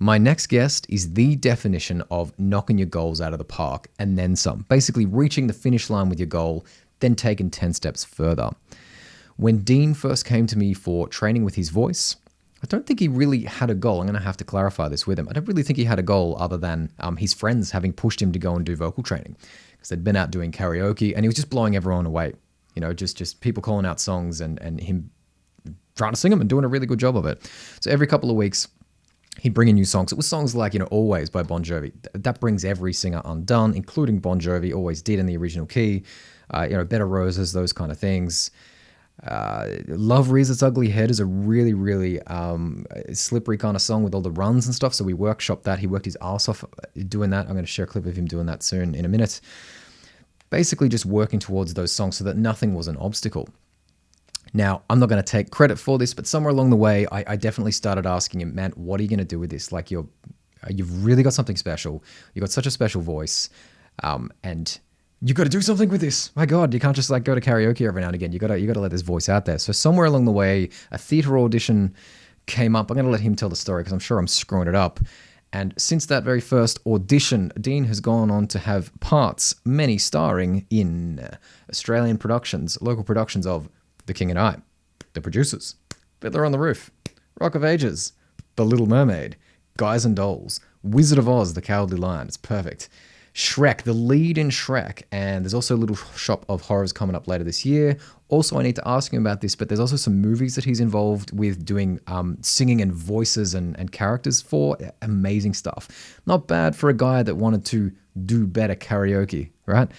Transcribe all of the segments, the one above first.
My next guest is the definition of knocking your goals out of the park and then some. Basically, reaching the finish line with your goal, then taking 10 steps further. When Dean first came to me for training with his voice, I don't think he really had a goal. I'm going to have to clarify this with him. I don't really think he had a goal other than his friends having pushed him to go and do vocal training because they'd been out doing karaoke and he was just blowing everyone away. You know, just people calling out songs and him trying to sing them and doing a really good job of it. So every couple of weeks, he'd bring in new songs. It was songs like, Always by Bon Jovi. That brings every singer undone, including Bon Jovi, always did in the original key. Bed of Roses, those kind of things. Love Rears Its Ugly Head is a really, really slippery kind of song with all the runs and stuff. So we workshopped that. He worked his ass off doing that. I'm going to share a clip of him doing that soon in a minute. Basically just working towards those songs so that nothing was an obstacle. Now, I'm not going to take credit for this, but somewhere along the way, I definitely started asking him, man, what are you going to do with this? Like, you've really got something special. You've got such a special voice, and you've got to do something with this. My God, you can't just like go to karaoke every now and again. You got to let this voice out there. So somewhere along the way, a theater audition came up. I'm going to let him tell the story because I'm sure I'm screwing it up. And since that very first audition, Dean has gone on to have parts, many starring in Australian productions, local productions of The King and I, The Producers, Fiddler on the Roof, Rock of Ages, The Little Mermaid, Guys and Dolls, Wizard of Oz, The Cowardly Lion. It's perfect. Shrek, the lead in Shrek, and there's also a Little Shop of Horrors coming up later this year. Also, I need to ask him about this, but there's also some movies that he's involved with doing singing and voices and characters for. Amazing stuff. Not bad for a guy that wanted to do better karaoke, right?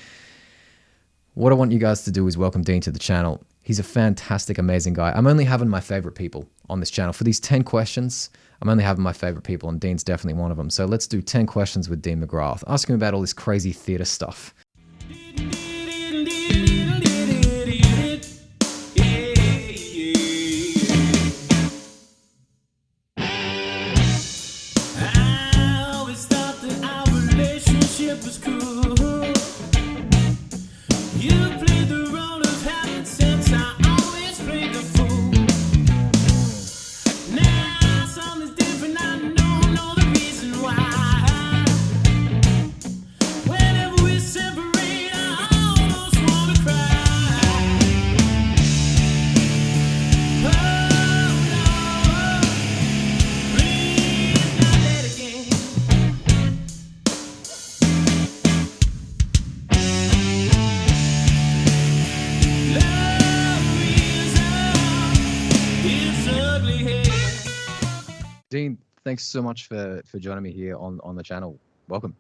What I want you guys to do is welcome Dean to the channel. He's a fantastic, amazing guy. I'm only having my favorite people on this channel. For these 10 questions, I'm only having my favorite people, and Dean's definitely one of them. So let's do 10 questions with Dean McGrath. Ask him about all this crazy theater stuff. Dean, thanks so much for joining me here on the channel. Welcome.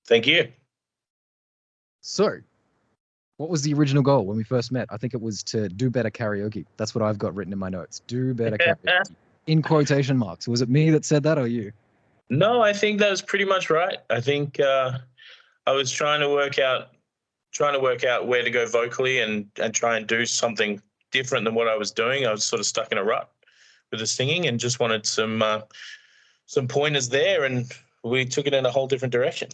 Thank you. So, what was the original goal when we first met? I think it was to do better karaoke. That's what I've got written in my notes. Do better karaoke. In quotation marks. Was it me that said that or you? No, I think that was pretty much right. I think I was trying to work out where to go vocally and try and do something different than what I was doing. I was sort of stuck in a rut with the singing and just wanted some pointers there, and we took it in a whole different direction.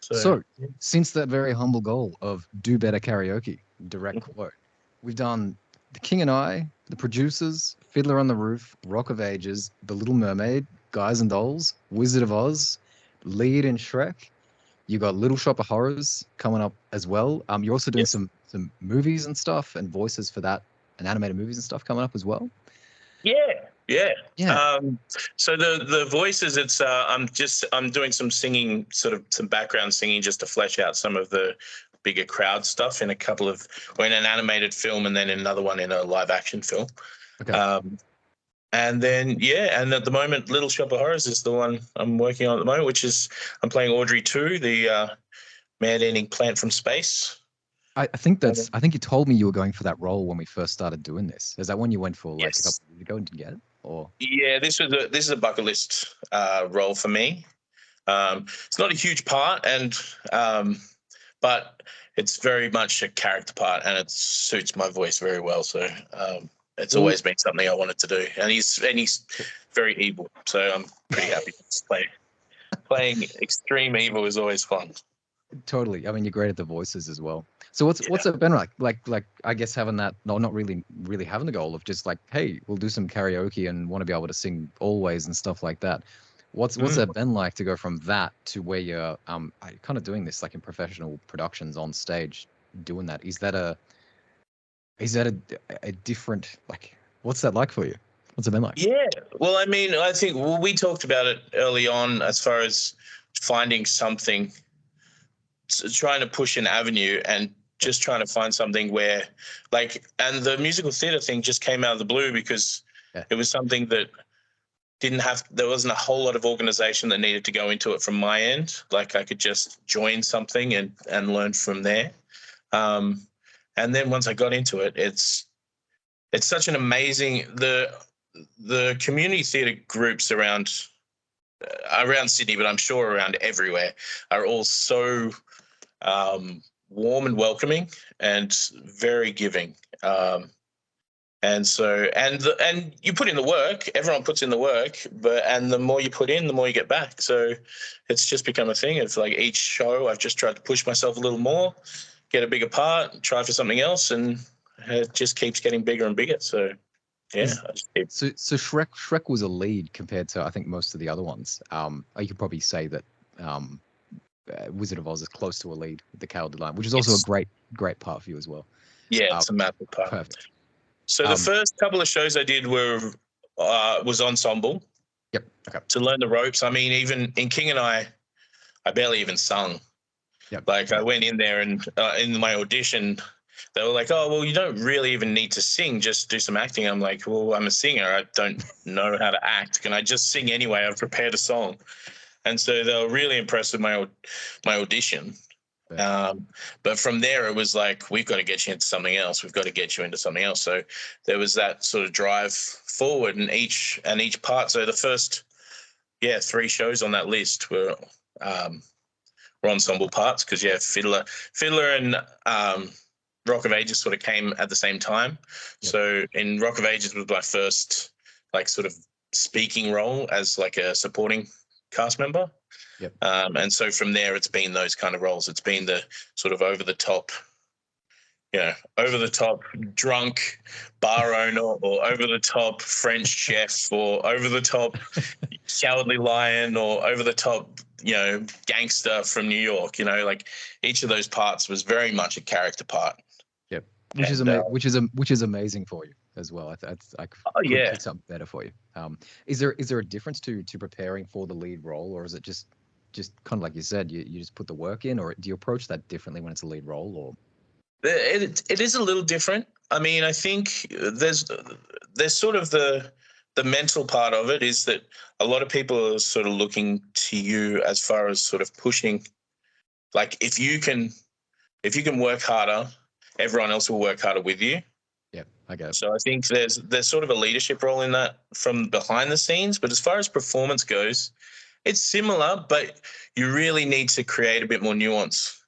So since that very humble goal of do better karaoke, direct quote, we've done The King and I, The Producers, Fiddler on the Roof, Rock of Ages, The Little Mermaid, Guys and Dolls, Wizard of Oz, lead in Shrek. You got Little Shop of Horrors coming up as well. You're also doing some movies and stuff and voices for that, and animated movies and stuff coming up as well. Yeah. So the voices, it's I'm doing some singing, sort of some background singing, just to flesh out some of the bigger crowd stuff in in an animated film, and then another one in a live action film. Okay. And then and at the moment, Little Shop of Horrors is the one I'm working on at the moment, which is I'm playing Audrey 2, the man-eating plant from space. I think you told me you were going for that role when we first started doing this. Is that one you went for like a couple of years ago and didn't get it? Or this is a bucket list role for me. It's not a huge part, and but it's very much a character part, and it suits my voice very well. So it's always been something I wanted to do, and he's very evil, so I'm pretty happy to play. Playing extreme evil is always fun. Totally. I mean, you're great at the voices as well. So what's it been like? Like I guess having that, not really having the goal of just like, hey, we'll do some karaoke and want to be able to sing Always and stuff like that. What's that been like to go from that to where you're kind of doing this like in professional productions on stage, doing that? Is that a different, like, what's that like for you? What's it been like? Yeah. Well, I mean, I think we talked about it early on as far as finding something, trying to push an avenue and just trying to find something where, like, and the musical theatre thing just came out of the blue because Yeah. it was something that there wasn't a whole lot of organization that needed to go into it from my end. Like, I could just join something and learn from there. And then once I got into it, it's such an amazing, the community theatre groups around Sydney, but I'm sure around everywhere, are all so warm and welcoming and very giving. And so, and you put in the work. Everyone puts in the work, and the more you put in, the more you get back. So, it's just become a thing. It's like each show, I've just tried to push myself a little more, get a bigger part, try for something else, and it just keeps getting bigger and bigger. So, yeah. So Shrek was a lead compared to, I think, most of the other ones. You could probably say that Wizard of Oz is close to a lead with the Cowardly Lion, which is also a great part for you as well. Yeah, it's a massive part. Perfect. So the first couple of shows I did was ensemble. Yep. Okay. To learn the ropes. I mean, even in King and I barely even sung. Yep. Like, I went in there and in my audition, they were like, "Oh, well, you don't really even need to sing. Just do some acting." I'm like, "Well, I'm a singer. I don't know how to act. Can I just sing anyway? I've prepared a song." And so they were really impressed with my audition. But from there, it was like, we've got to get you into something else. We've got to get you into something else. So there was that sort of drive forward, and each part. So the first, 3 shows on that list were ensemble parts because Fiddler and Rock of Ages sort of came at the same time. Yep. So in Rock of Ages was my first like sort of speaking role as like a supporting cast member. Yep. And so from there, it's been those kind of roles. It's been the sort of over the top drunk bar owner, or over the top French chef, or over the top Cowardly Lion, or over the top, gangster from New York. Like, each of those parts was very much a character part. Yep. Which is amazing for you as well. I could pick something better for you. Is there a difference to preparing for the lead role, or is it just kind of like you said, you just put the work in, or do you approach that differently when it's a lead role? Or it is a little different. I mean, I think there's sort of the mental part of it is that a lot of people are sort of looking to you as far as sort of pushing. Like, if you can work harder, everyone else will work harder with you. Yeah, I get it. So I think there's sort of a leadership role in that from behind the scenes. But as far as performance goes, it's similar, but you really need to create a bit more nuance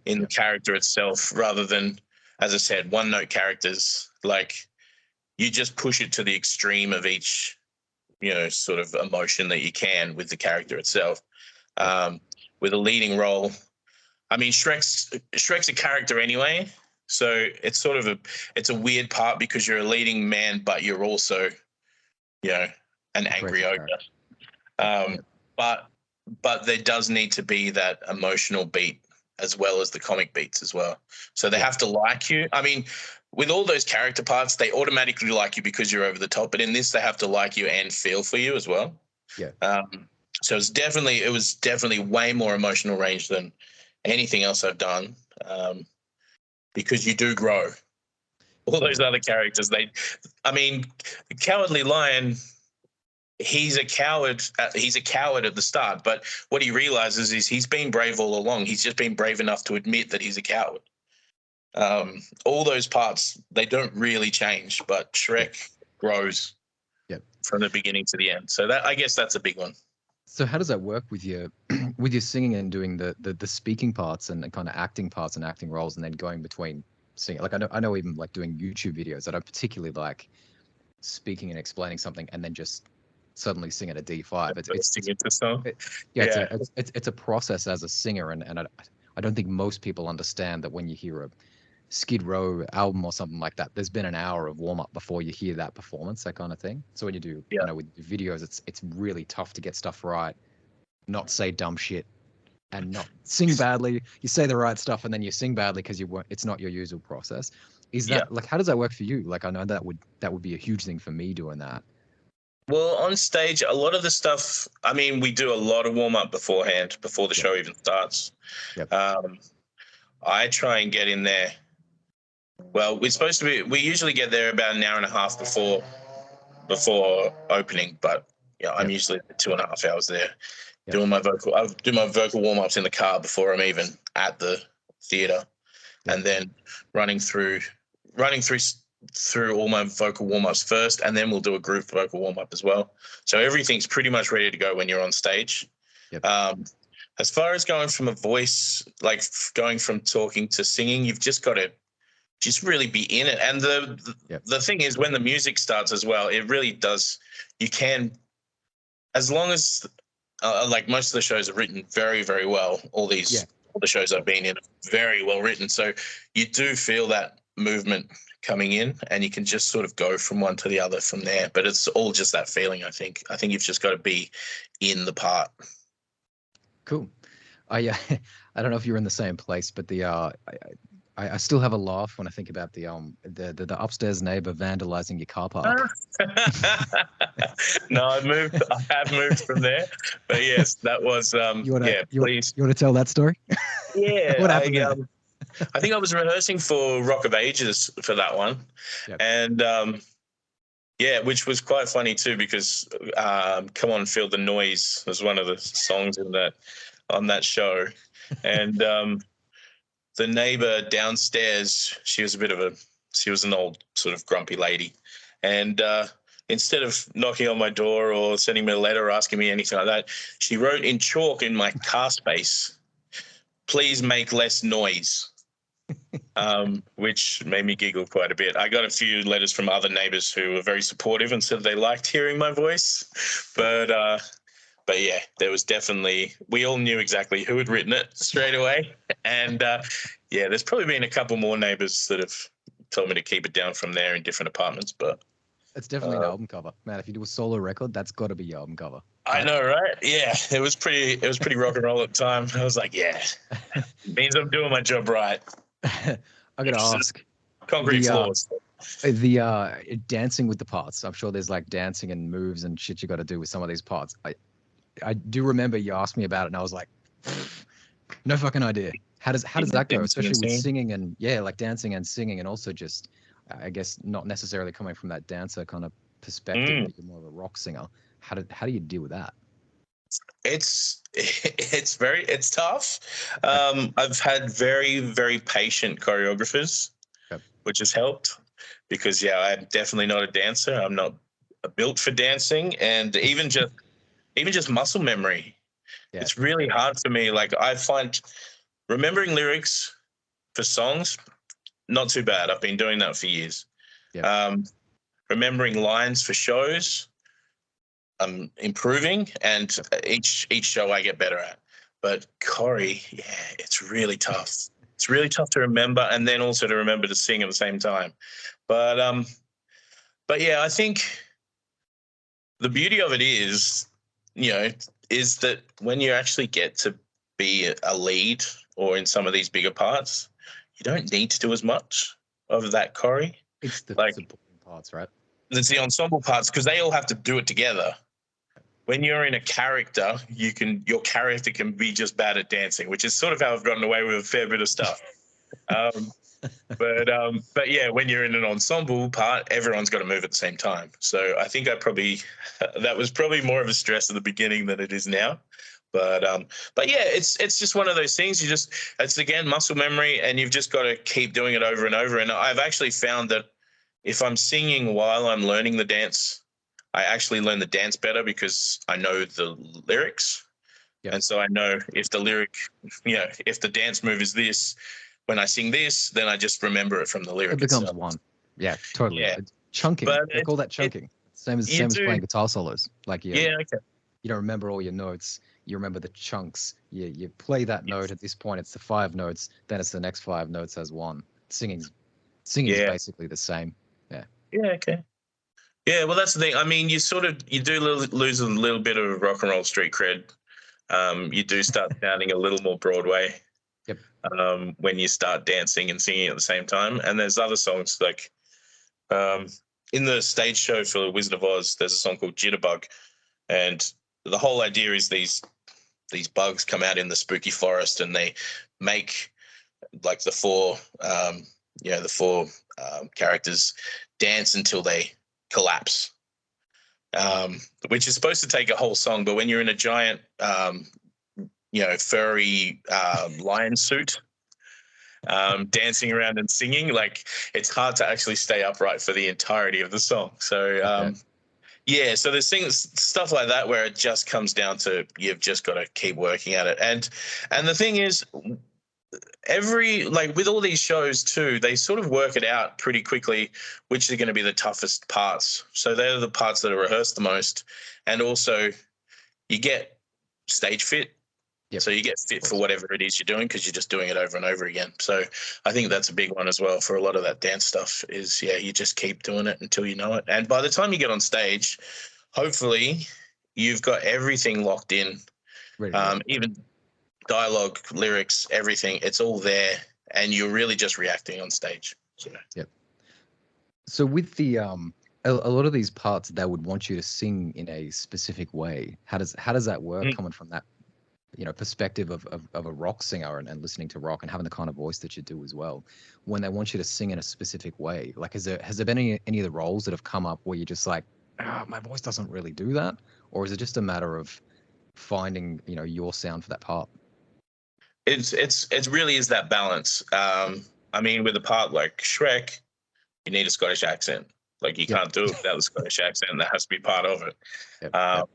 in the character itself, rather than, as I said, one-note characters. Like, you just push it to the extreme of each, sort of emotion that you can with the character itself. With a leading role, I mean, Shrek's a character anyway, so it's sort of a weird part because you're a leading man, but you're also, an angry ogre. But there does need to be that emotional beat as well as the comic beats as well. So they have to like you. I mean, with all those character parts, they automatically like you because you're over the top. But in this, they have to like you and feel for you as well. Yeah. So it was definitely way more emotional range than anything else I've done, because you do grow. All those other characters, the Cowardly Lion, he's a coward. He's a coward at the start, but what he realizes is he's been brave all along. He's just been brave enough to admit that he's a coward. All those parts, they don't really change, but Shrek grows from the beginning to the end. So that, I guess, that's a big one. So how does that work with your singing and doing the speaking parts and kind of acting parts and acting roles, and then going between singing? Like, I know even like doing YouTube videos, I don't particularly like speaking and explaining something and then just suddenly sing at a D5. It's a process as a singer, and I don't think most people understand that when you hear Skid Row album or something like that, there's been an hour of warm up before you hear that performance, that kind of thing. So when you do, Yeah. with videos, it's really tough to get stuff right, not say dumb shit, and not sing badly. You say the right stuff and then you sing badly because you weren't. It's not your usual process. Is Yeah. that like, how does that work for you? Like, I know that would be a huge thing for me doing that. Well, on stage, a lot of the stuff, I mean, we do a lot of warm up beforehand, before the Yep. show even starts. Yep. I try and get in there. Well, we usually get there about an hour and a half before opening, but I'm Yep. usually 2.5 hours there Yep. doing my vocal. I do my vocal warm ups in the car before I'm even at the theater, Yep. and then running through all my vocal warm ups first, and then we'll do a group vocal warm up as well. So everything's pretty much ready to go when you're on stage. Yep. As far as going from a voice, like going from talking to singing, you've just got to just really be in it. And the thing is, when the music starts as well, it really does. You can, as long as like most of the shows are written very, very well. All the shows I've been in are very well written. So you do feel that movement coming in, and you can just sort of go from one to the other from there. But it's all just that feeling. I think you've just got to be in the part. Cool. I don't know if you're in the same place, but I still have a laugh when I think about the upstairs neighbor vandalizing your car park. No, I have moved from there, but yes, that was please. You want to tell that story? Yeah, What happened there? I think I was rehearsing for Rock of Ages for that one, Yep. and which was quite funny too, because "Come On Feel the Noise" was one of the songs on that show, and the neighbor downstairs, she was an old sort of grumpy lady, and instead of knocking on my door or sending me a letter or asking me anything like that, she wrote in chalk in my car space, "Please make less noise," which made me giggle quite a bit. I got a few letters from other neighbors who were very supportive and said they liked hearing my voice, but yeah, there was definitely, we all knew exactly who had written it straight away. And there's probably been a couple more neighbors that have told me to keep it down from there in different apartments. But it's definitely an album cover, man. If you do a solo record, that's got to be your album cover. I know, right? Yeah, it was pretty rock and roll at the time. I was like, yeah, it means I'm doing my job right. I gotta ask, concrete floors. The dancing with the parts. I'm sure there's like dancing and moves and shit you got to do with some of these parts. I do remember you asked me about it, and I was like, no fucking idea. How does that go? Especially with singing and like dancing and singing, and also just, I guess, not necessarily coming from that dancer kind of perspective, but you're more of a rock singer. How do you deal with that? It's tough. I've had very, very patient choreographers, which has helped, because I'm definitely not a dancer. I'm not built for dancing, and even just muscle memory. Yeah. It's really hard for me. Like, I find remembering lyrics for songs, not too bad. I've been doing that for years. Yeah. Remembering lines for shows, I'm improving, and each show I get better at. But choreo, it's really tough. It's really tough to remember, and then also to remember to sing at the same time. But yeah, I think the beauty of it is that when you actually get to be a lead or in some of these bigger parts, you don't need to do as much of that choreo. It's the supporting parts, right? It's the ensemble parts, because they all have to do it together. When you're in a character, your character can be just bad at dancing, which is sort of how I've gotten away with a fair bit of stuff. But yeah, when you're in an ensemble part, everyone's got to move at the same time. So I think that was probably more of a stress at the beginning than it is now. But yeah, it's just one of those things. It's again muscle memory, and you've just got to keep doing it over and over. And I've actually found that if I'm singing while I'm learning the dance, I actually learn the dance better, because I know the lyrics. Yep. And so I know if the lyric, if the dance move is this, when I sing this, then I just remember it from the lyric. It becomes one. Yeah, totally. Yeah. Chunking. They call that chunking. Same as playing guitar solos. Like you don't remember all your notes. You remember the chunks. You play that note. At this point, it's the 5 notes. Then it's the next 5 notes as one. Singing's Yeah. basically the same. Yeah. Yeah. Okay. Yeah. Well, that's the thing. I mean, you do lose a little bit of rock and roll street cred. You do start sounding a little more Broadway Yep. when you start dancing and singing at the same time. And there's other songs like um, in the stage show for The Wizard of Oz. There's a song called Jitterbug, and the whole idea is these bugs come out in the spooky forest and they make like the four characters dance until they collapse, which is supposed to take a whole song. But when you're in a giant, furry lion suit, dancing around and singing, like it's hard to actually stay upright for the entirety of the song. So, Okay. yeah, so there's stuff like that where it just comes down to you've just got to keep working at it. And the thing is, with all these shows too, they sort of work it out pretty quickly, which are going to be the toughest parts. So they're the parts that are rehearsed the most, and also you get stage fit. Yep. So you get fit for whatever it is you're doing because you're just doing it over and over again. So I think that's a big one as well for a lot of that dance stuff is, you just keep doing it until you know it. And by the time you get on stage, hopefully you've got everything locked in, even dialogue, lyrics, everything. It's all there and you're really just reacting on stage. So. Yep. So with the a lot of these parts, they would want you to sing in a specific way. How does that work coming from that perspective of a rock singer and listening to rock and having the kind of voice that you do as well, when they want you to sing in a specific way? Like, has there been any of the roles that have come up where you're just like, my voice doesn't really do that? Or is it just a matter of finding, your sound for that part? It really is that balance. I mean, with a part like Shrek, you need a Scottish accent. Like you can't do it without the Scottish accent. That has to be part of it. Yep.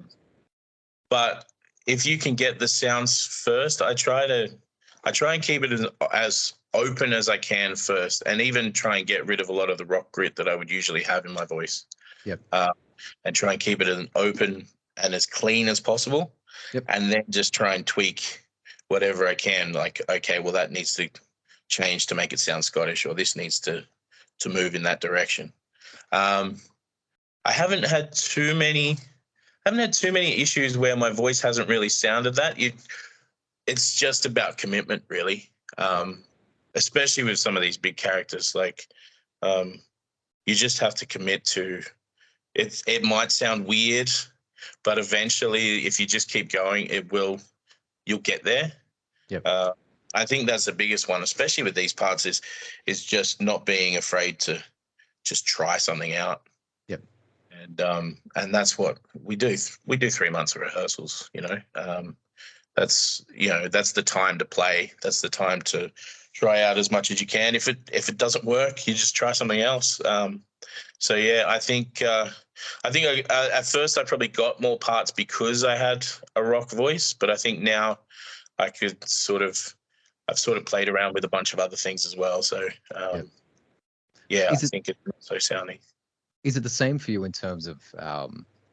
But if you can get the sounds first, I try and keep it as open as I can first, and even try and get rid of a lot of the rock grit that I would usually have in my voice. Yep. And try and keep it as open and as clean as possible. Yep. And then just try and tweak whatever I can. Like, okay, well that needs to change to make it sound Scottish, or this needs to move in that direction. I haven't had too many issues where my voice hasn't really sounded that. It's just about commitment, really, especially with some of these big characters. Like, you just have to commit to it. It might sound weird, but eventually, if you just keep going, you'll get there. Yep. I think that's the biggest one, especially with these parts, is just not being afraid to just try something out. Yep. And that's what we do. We do 3 months of rehearsals. That's the time to play. That's the time to try out as much as you can. If it doesn't work, you just try something else. So yeah, I think at first I probably got more parts because I had a rock voice, but I think now I've sort of played around with a bunch of other things as well. So I think it's not so sounding. Is it the same for you in terms of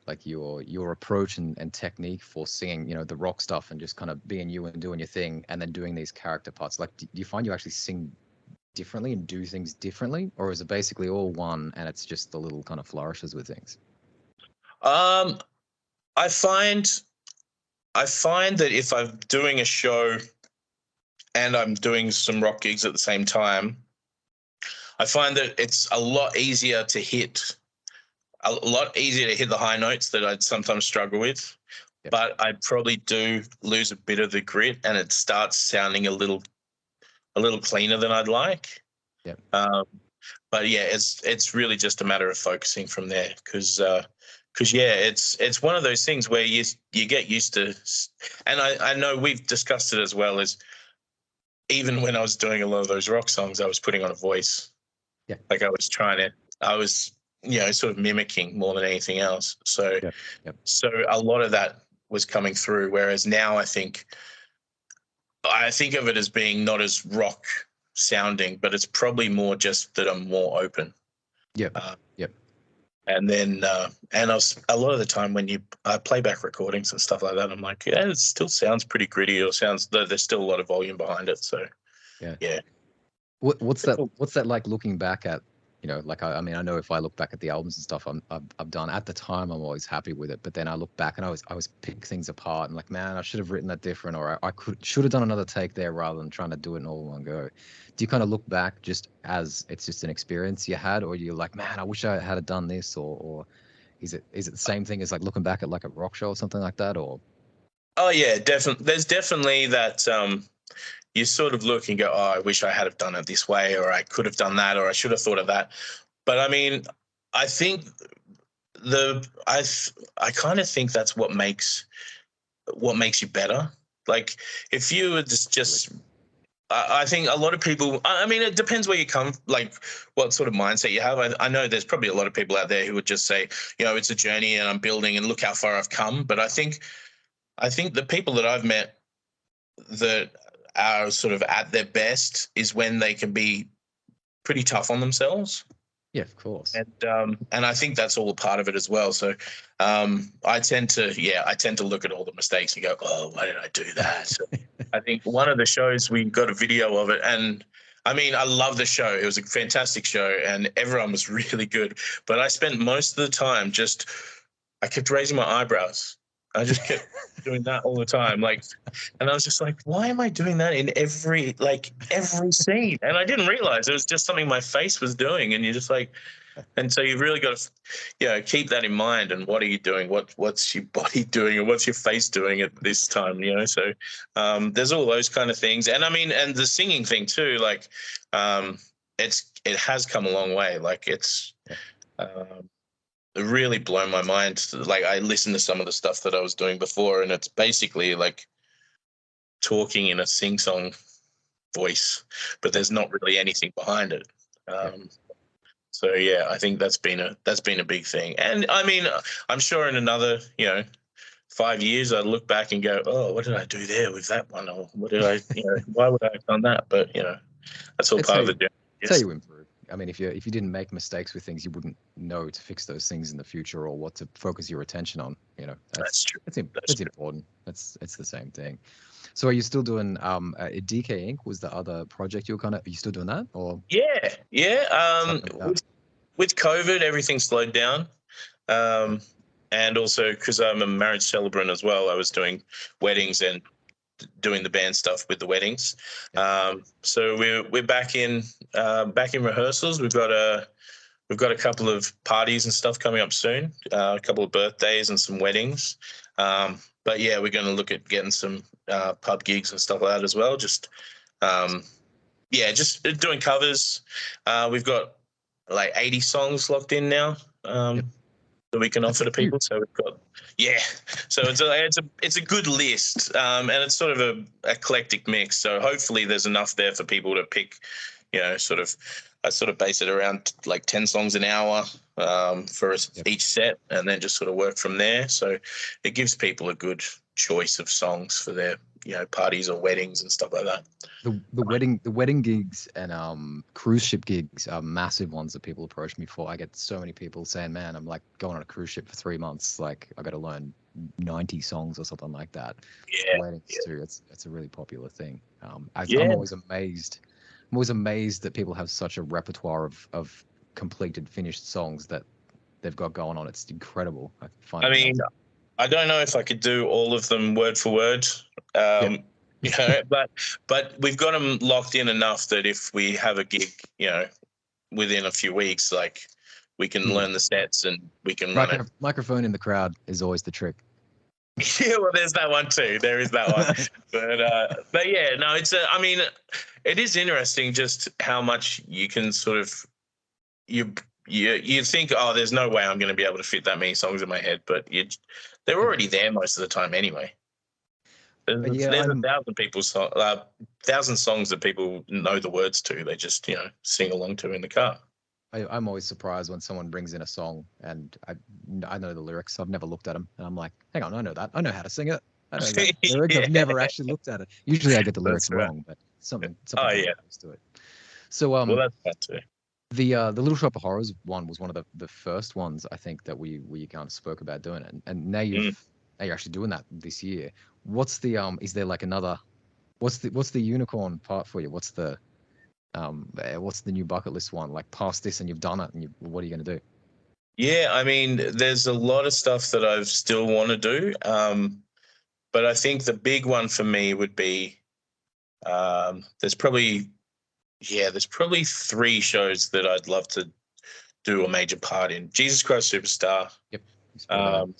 like your approach and technique for singing, the rock stuff and just kind of being you and doing your thing, and then doing these character parts? Like, do you find you actually sing differently and do things differently, or is it basically all one and it's just the little kind of flourishes with things? I find that if I'm doing a show and I'm doing some rock gigs at the same time, I find that it's a lot easier to hit the high notes that I'd sometimes struggle with. Yep. But I probably do lose a bit of the grit, and it starts sounding a little cleaner than I'd like. Yep. But yeah, it's really just a matter of focusing from there, because it's one of those things where you get used to, and I know we've discussed it as well, as even when I was doing a lot of those rock songs, I was putting on a voice. Yeah. Like I was sort of mimicking more than anything else. So, so a lot of that was coming through. Whereas now I think of it as being not as rock sounding, but it's probably more just that I'm more open. Yep. And then, a lot of the time when I play back recordings and stuff like that, I'm like, yeah, it still sounds pretty gritty, or there's still a lot of volume behind it. So, yeah. What's that? What's that like looking back at? Like I mean, I know if I look back at the albums and stuff I've done at the time, I'm always happy with it. But then I look back and I always pick things apart and like, man, I should have written that different, or I should have done another take there rather than trying to do it in all one go. Do you kind of look back just as it's just an experience you had, or you're like, man, I wish I had done this, or is it the same thing as like looking back at like a rock show or something like that, or? Oh yeah, definitely. There's definitely that. You sort of look and go, "Oh, I wish I had have done it this way, or I could have done that, or I should have thought of that." But I mean, I think I kind of think that's what makes you better. Like if you were just I think a lot of people. I mean, it depends where you come, like what sort of mindset you have. I know there's probably a lot of people out there who would just say, it's a journey and I'm building and look how far I've come. But I think the people that I've met that are sort of at their best is when they can be pretty tough on themselves. Yeah, of course. And I think that's all a part of it as well. So I tend to look at all the mistakes and go, oh, why did I do that? So I think one of the shows we got a video of it, and I mean, I love the show. It was a fantastic show, and everyone was really good. But I spent most of the time I kept raising my eyebrows. I just kept doing that all the time, and I was just like, why am I doing that in every scene? And I didn't realize it was just something my face was doing, and you're just like, and so you've really got to, keep that in mind. And what are you doing? What's your body doing, and what's your face doing at this time? So there's all those kind of things, and I mean, and the singing thing too. It has come a long way. It's. It really blown my mind. Like I listened to some of the stuff that I was doing before, and it's basically like talking in a sing-song voice, but there's not really anything behind it. So yeah, I think that's been a big thing. And I mean, I'm sure in another 5 years, I'd look back and go, oh, what did I do there with that one, or what did I, why would I have done that? But that's all It's part how of the you, journey. it's how Yes, you improve. I mean, if you didn't make mistakes with things, you wouldn't know to fix those things in the future or what to focus your attention on. that's That's true. it's That's it's true. important. It's the same thing. So, are you still doing DK Inc. was the other project are you still doing that, or Yeah, yeah. what's happening with that? With COVID, everything slowed down. Um, and also because I'm a marriage celebrant as well, I was doing weddings and doing the band stuff with the weddings. So we're back in rehearsals. We've got a couple of parties and stuff coming up soon, a couple of birthdays and some weddings. But yeah, we're going to look at getting some pub gigs and stuff like that as well. Just doing covers. We've got like 80 songs locked in now. That we can That's offer a to few. people. So we've got, yeah. So it's a good list, and it's sort of a eclectic mix. So hopefully there's enough there for people to pick. Sort of, I sort of base it around like 10 songs an hour for Yep. each set, and then just sort of work from there. So it gives people a good choice of songs for their parties or weddings and stuff like that. The wedding gigs and cruise ship gigs are massive ones that people approach me for. I get so many people saying, "Man, I'm like going on a cruise ship for 3 months. Like I got to learn 90 songs or something like that." Yeah, Weddings too. It's a really popular thing. I'm yeah, always amazed. I'm always amazed that people have such a repertoire of completed, finished songs that they've got going on. It's incredible. I find I it mean, amazing. I don't know if I could do all of them word for word, Yep. but we've got them locked in enough that if we have a gig, within a few weeks, like we can Yeah. learn the sets and we can run it. Microphone in the crowd is always the trick. Yeah, well, there's that one too. There is that one, but yeah, no, I mean, it is interesting just how much you can sort of you you think, oh, there's no way I'm going to be able to fit that many songs in my head, but they're Yeah. already there most of the time anyway. There's, Yeah, there's a thousand songs that people know the words to. They just sing along to in the car. I'm always surprised when someone brings in a song and I know the lyrics. I've never looked at them, and I'm like, hang on, I know that. I know how to sing it. I know that lyric. Yeah, I've never actually looked at it. Usually, I get the that's lyrics right. wrong, but something Oh getting yeah, used to it. So well that's that too. the Little Shop of Horrors one was one of the first ones I think that we kind of spoke about doing it, and Mm. now you're actually doing that this year. What's the is there like another? What's the unicorn part for you? What's the what's the new bucket list one? Like past this and you've done it, and what are you going to do? Yeah, I mean, there's a lot of stuff that I still want to do, but I think the big one for me would be there's probably three shows that I'd love to do a major part in. Jesus Christ Superstar. Yep. Um,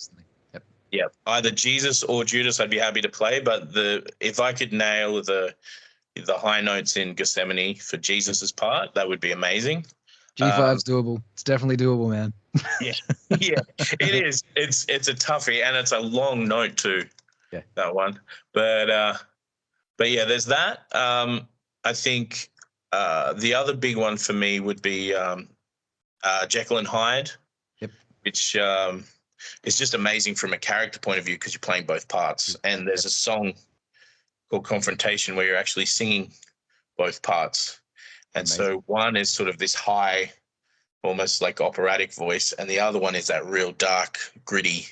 yep. Yeah, either Jesus or Judas, I'd be happy to play. But if I could nail the high notes in Gethsemane for Jesus's part, that would be amazing. G5's doable. It's definitely doable, man. Yeah, yeah, it is. It's a toughie, and it's a long note too. Yeah, that one. But yeah, there's that. I think the other big one for me would be Jekyll and Hyde. Yep. Which is just amazing from a character point of view because you're playing both parts. And there's a song called Confrontation where you're actually singing both parts. And so one is sort of this high, almost like operatic voice, and the other one is that real dark, gritty,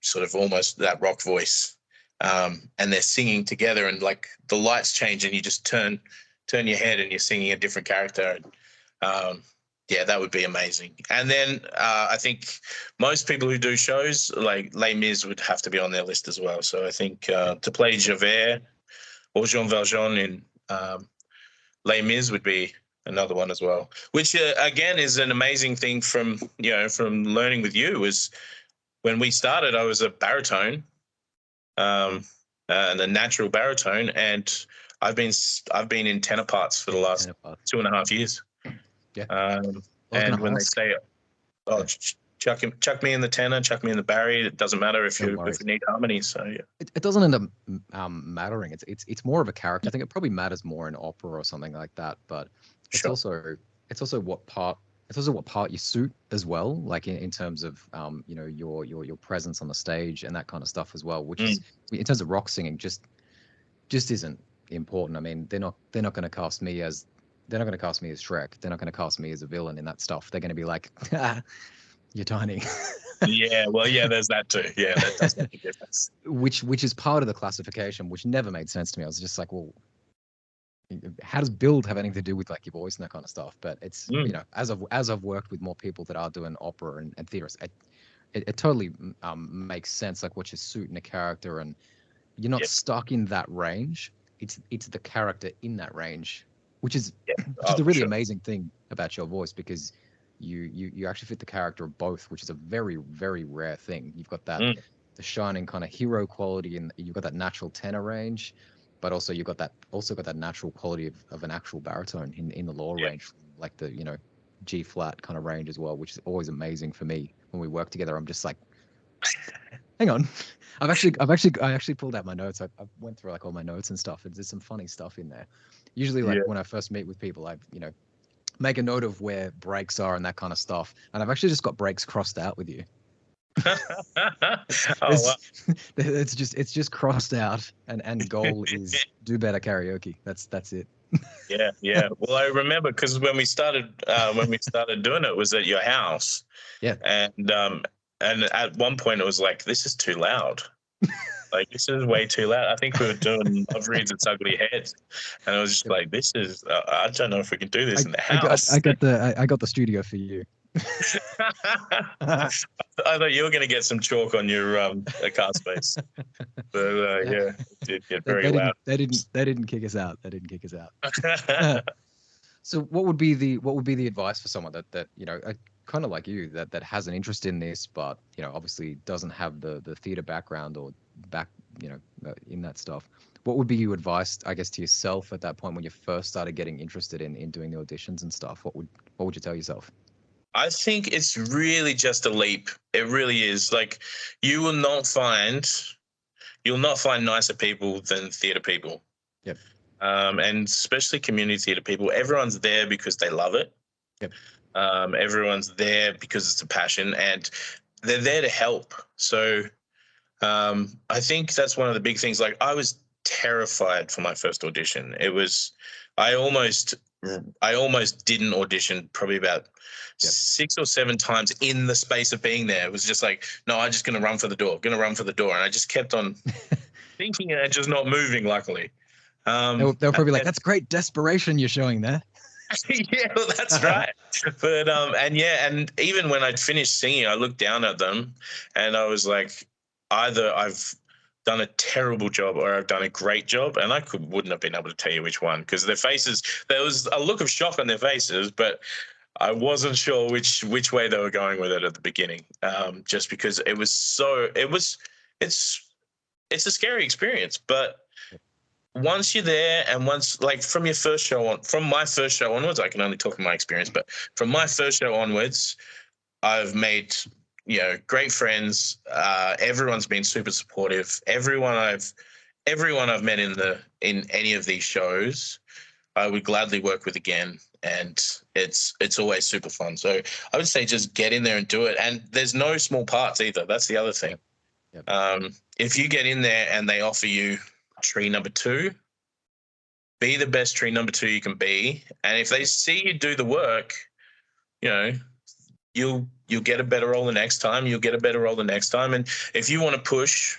sort of almost that rock voice. And they're singing together, and like the lights change, and you just turn your head, and you're singing a different character. Yeah, that would be amazing. And then I think most people who do shows like Les Mis would have to be on their list as well. So I think to play Javert or Jean Valjean in Les Mis would be another one as well. Which again is an amazing thing from learning with you. Is when we started, I was a baritone, and a natural baritone, and I've been in tenor parts for the last 2.5 years. Yeah. And when they say, "Oh, chuck me in the tenor, chuck me in the barry," it doesn't matter if you need harmony. So yeah, it doesn't end up mattering. It's more of a character. I think it probably matters more in opera or something like that. But it's also what part you suit as well. Like in terms of your presence on the stage and that kind of stuff as well. Which is in terms of rock singing just isn't important. I mean, they're not going to cast me as Shrek. They're not going to cast me as a villain in that stuff. They're going to be like, you're tiny. Yeah, well, yeah, there's that too. Yeah, that does make a difference. Which is part of the classification, which never made sense to me. I was just like, well, how does build have anything to do with like your voice and that kind of stuff? But it's as I've worked with more people that are doing opera and theatre, it totally makes sense, like what you suit in a character, and you're not stuck in that range. It's the character in that range, which is the really amazing thing about your voice, because you actually fit the character of both, which is a very, very rare thing. You've got that the shining kind of hero quality, and you've got that natural tenor range, but also you've got that natural quality of an actual baritone in the lower range, like the G flat kind of range as well, which is always amazing for me when we work together. I'm just like, hang on. I actually pulled out my notes. I went through like all my notes and stuff, and there's some funny stuff in there. Usually, like when I first meet with people, I make a note of where breaks are and that kind of stuff. And I've actually just got breaks crossed out with you. It's just crossed out, and goal is do better karaoke. That's it. Yeah. Well, I remember because when we started doing it was at your house. Yeah. And at one point it was like, this is too loud. Like, this is way too loud. I think we were doing Love Reads Its Ugly Head, and I was just like, this is I don't know if we can do this in the house. I got the studio for you. I thought you were going to get some chalk on your car space, but yeah, it did get very loud. They didn't kick us out. So what would be the advice for someone that kind of like you that has an interest in this, but obviously doesn't have the theater background or in that stuff? What would be your advice, I guess, to yourself at that point when you first started getting interested in doing the auditions and stuff? What would you tell yourself? I think it's really just a leap. It really is. Like, you'll not find nicer people than theater people. Yep. And especially community theater people. Everyone's there because they love it. Yep. Everyone's there because it's a passion, and they're there to help. So I think that's one of the big things. Like, I was terrified for my first audition. I almost didn't audition probably about 6 or 7 times in the space of being there. It was just like, no, I'm just going to run for the door. And I just kept on thinking and just not moving, luckily. They'll probably be like, that's great desperation you're showing there. Yeah, well, that's right. But and even when I'd finished singing, I looked down at them, and I was like, either I've done a terrible job or I've done a great job, and wouldn't have been able to tell you which one because their faces. There was a look of shock on their faces, but I wasn't sure which way they were going with it at the beginning. Just because it was so it's it's a scary experience, but once you're there and once like from my first show onwards, I can only talk from my experience, but from my first show onwards, I've made great friends. Everyone's been super supportive. Everyone I've met in any of these shows, I would gladly work with again, and it's always super fun. So I would say just get in there and do it. And there's no small parts either. That's the other thing. Yep. If you get in there and they offer you tree number 2, be the best tree number 2 you can be. And if they see you do the work, you know, you'll get a better role the next time. You'll get a better role the next time. And if you want to push,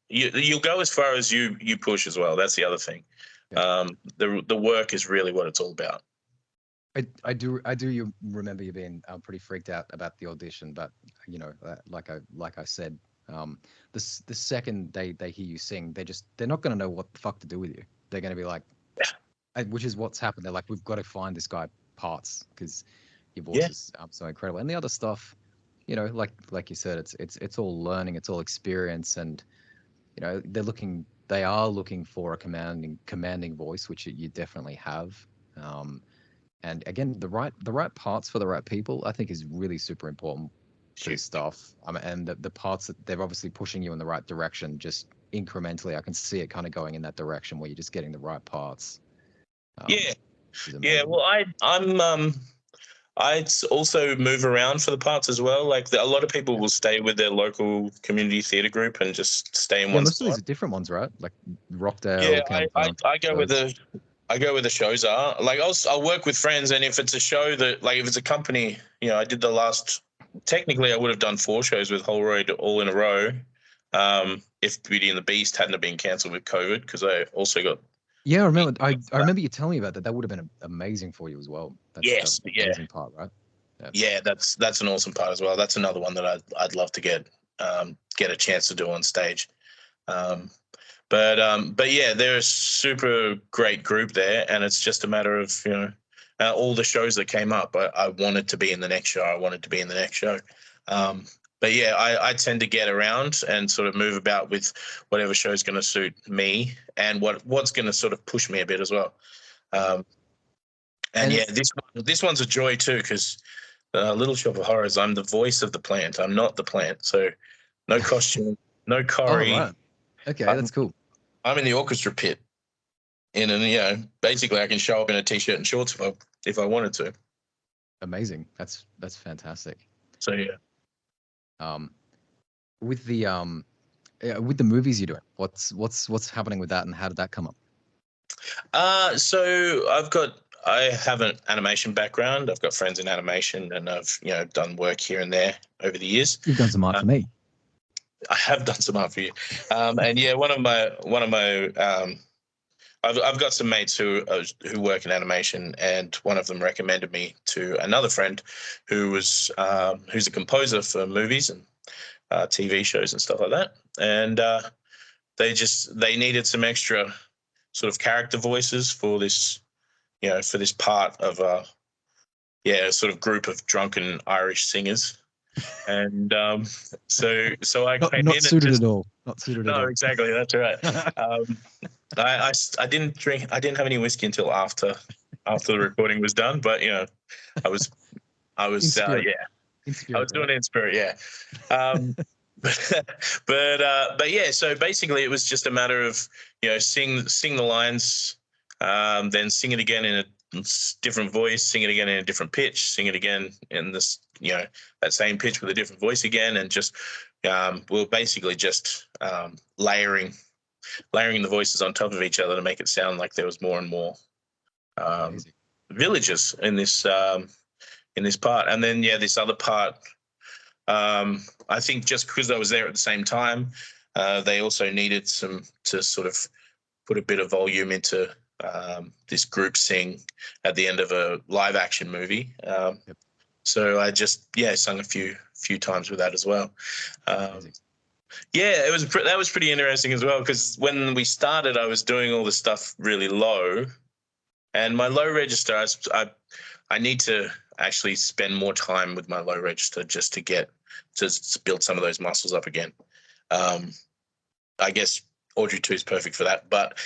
you'll go as far as you push as well. That's the other thing. Yeah. The work is really what it's all about. I do you remember you being pretty freaked out about the audition, but like I said, the second they hear you sing, they're not going to know what the fuck to do with you. They're going to be like, which is what's happened. They're like, we've got to find this guy parts because your voice is so incredible. And the other stuff, like you said, it's all learning, it's all experience, and they are looking for a commanding voice, which you definitely have. And again, the right parts for the right people, I think, is really super important for this stuff. And the parts that they're obviously pushing you in the right direction, just incrementally. I can see it kind of going in that direction where you're just getting the right parts. Well, I also move around for the parts as well. Like a lot of people will stay with their local community theater group and just stay in one most spot. of these are different ones, right? Like Rockdale. Yeah, I go with the shows are. Like I'll work with friends, and if it's a show that, like, if it's a company, I did the last. Technically, I would have done 4 shows with Holroyd all in a row, if Beauty and the Beast hadn't have been cancelled with COVID, because I also got. Yeah, I remember. I remember you telling me about that. That would have been amazing for you as well. That's the amazing part, right? Yeah, that's an awesome part as well. That's another one that I'd love to get a chance to do on stage. But yeah, they're a super great group there, and it's just a matter of all the shows that came up. I wanted to be in the next show. I wanted to be in the next show. But yeah, I tend to get around and sort of move about with whatever show is going to suit me and what's going to sort of push me a bit as well. And yeah, this one's a joy too, because Little Shop of Horrors, I'm the voice of the plant. I'm not the plant, so no costume, no Corey. Oh, right. Okay, that's cool. I'm in the orchestra pit, and basically I can show up in a t-shirt and shorts if I wanted to. Amazing. That's fantastic. So yeah. With the movies you're doing, what's happening with that, and how did that come up? So I have an animation background. I've got friends in animation, and I've done work here and there over the years. You've done some art for me. I have done some art for you, and yeah, one of my I've got some mates who work in animation, and one of them recommended me to another friend who's a composer for movies and TV shows and stuff like that. And they needed some extra sort of character voices for this, for this part of a sort of group of drunken Irish singers. And so I came not in suited and at all. Not suited at all. No, exactly. That's right. I didn't drink. I didn't have any whiskey until after the recording was done. But I was in spirit. I was doing it in spirit. Yeah. But yeah. So basically, it was just a matter of sing the lines, then sing it again in a different voice, sing it again in a different pitch, sing it again in this that same pitch with a different voice again, and just we're basically just layering the voices on top of each other to make it sound like there was more and more villages in this part. And then this other part, I think just because I was there at the same time, they also needed to sort of put a bit of volume into this group sing at the end of a live action movie. Yep. So I just sung a few times with that as well. Amazing. Yeah, that was pretty interesting as well, because when we started, I was doing all the stuff really low, and my low register, I need to actually spend more time with my low register just to build some of those muscles up again. I guess Audrey 2 is perfect for that, but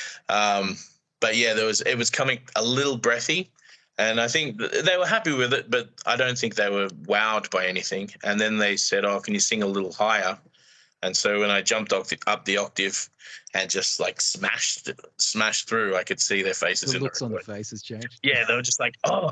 yeah, it was coming a little breathy, and I think they were happy with it, but I don't think they were wowed by anything. And then they said, "Oh, can you sing a little higher?" And so when I jumped up the octave and just like smashed through, I could see their faces. The in looks the on the faces changed. Yeah, they were just like, "Oh,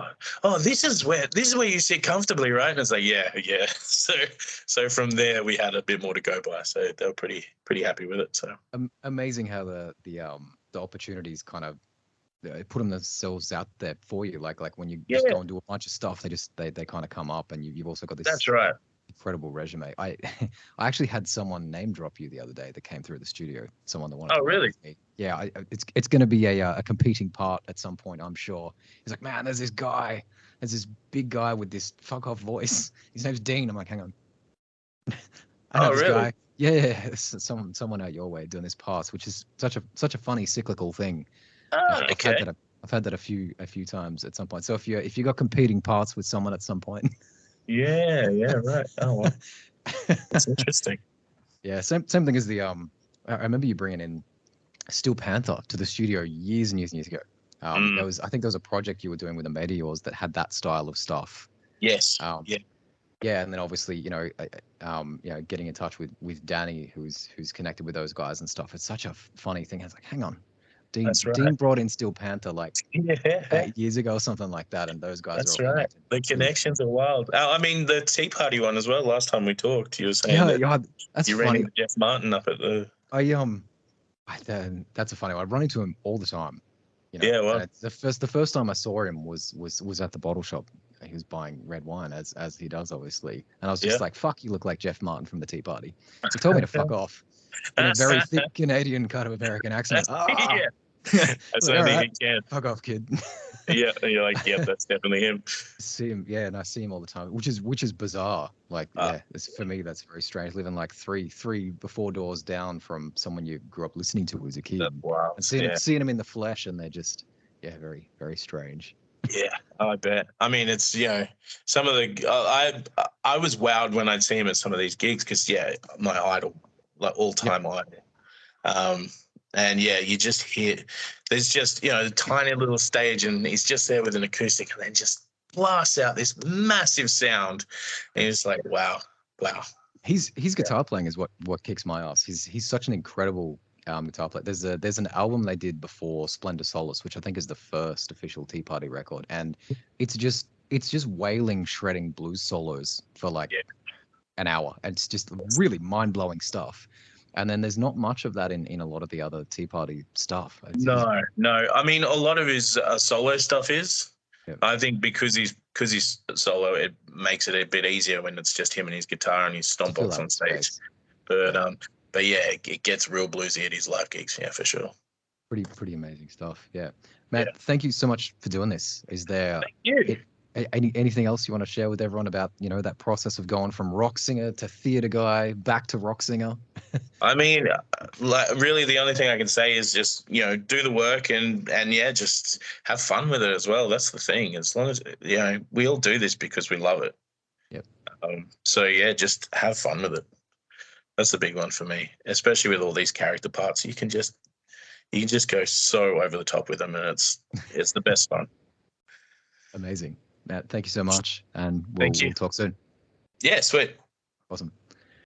this is where you sit comfortably, right?" And it's like, yeah. So from there, we had a bit more to go by. So they were pretty happy with it. So Amazing how the opportunities kind of put themselves out there for you. Like when you just go and do a bunch of stuff, they kind of come up, and you've also got this. That's right. Incredible resume. I actually had someone name drop you the other day that came through the studio. Someone that wanted to really? work with me. Yeah, it's going to be a competing part at some point, I'm sure. He's like, "Man, there's this big guy with this fuck off voice. His name's Dean." I'm like, "Hang on, I know this really? guy." Yeah, someone out your way doing this part, which is such a funny cyclical thing. Okay. I've had that a few times at some point. So if you got competing parts with someone at some point. Yeah, right. Oh, well. That's interesting. Yeah, same thing as the I remember you bringing in Steel Panther to the studio years and years and years ago. I think there was a project you were doing with a mate of yours that had that style of stuff. Yes. Yeah, and then obviously getting in touch with Danny, who's connected with those guys and stuff. It's such a funny thing. I was like, hang on, Dean. That's right. Dean brought in Steel Panther like 8 years ago or something like that, and those guys That's are all right. connected. The connections are wild. I mean, the Tea Party one as well. Last time we talked, you were saying That's you funny. ran into Jeff Martin up at the. That's a funny one. I run into him all the time. Yeah, well, the first time I saw him was at the bottle shop. He was buying red wine as he does, obviously, and I was just like, "Fuck, you look like Jeff Martin from the Tea Party." He told me to fuck off in a very thick Canadian kind of American accent. Yeah, that's only he can. Fuck off, kid. Yeah, and you're like, "Yep, that's definitely him." See him, yeah, and I see him all the time, which is bizarre. Like, for me, that's very strange. Living like three or four doors down from someone you grew up listening to as a kid, wow, and seeing them in the flesh, and they're just very, very strange. Yeah, I bet. I mean, it's some of the I was wowed when I'd see him at some of these gigs, because my idol, like all time idol. And you just hear there's just a tiny little stage, and he's just there with an acoustic, and then just blasts out this massive sound, and it's like, wow. His guitar playing is what kicks my ass. He's such an incredible guitar player. There's an album they did before Splendor Solace, which I think is the first official Tea Party record, and it's just wailing, shredding blues solos for like an hour. It's just really mind-blowing stuff. And then there's not much of that in a lot of the other Tea Party stuff. No. I mean, a lot of his solo stuff is. Yeah. I think because he's solo, it makes it a bit easier when it's just him and his guitar and his stomp box on stage. But it gets real bluesy at his live gigs. Yeah, for sure. Pretty amazing stuff. Yeah, Matt, thank you so much for doing this. Is there anything else you want to share with everyone about that process of going from rock singer to theater guy back to rock singer? I mean, really, the only thing I can say is just do the work and just have fun with it as well. That's the thing. As long as we all do this because we love it. Yep. So just have fun with it. That's the big one for me, especially with all these character parts. You can just go so over the top with them, and it's the best fun. Amazing, Matt. Thank you so much, and we'll talk soon. Yeah, sweet. Awesome.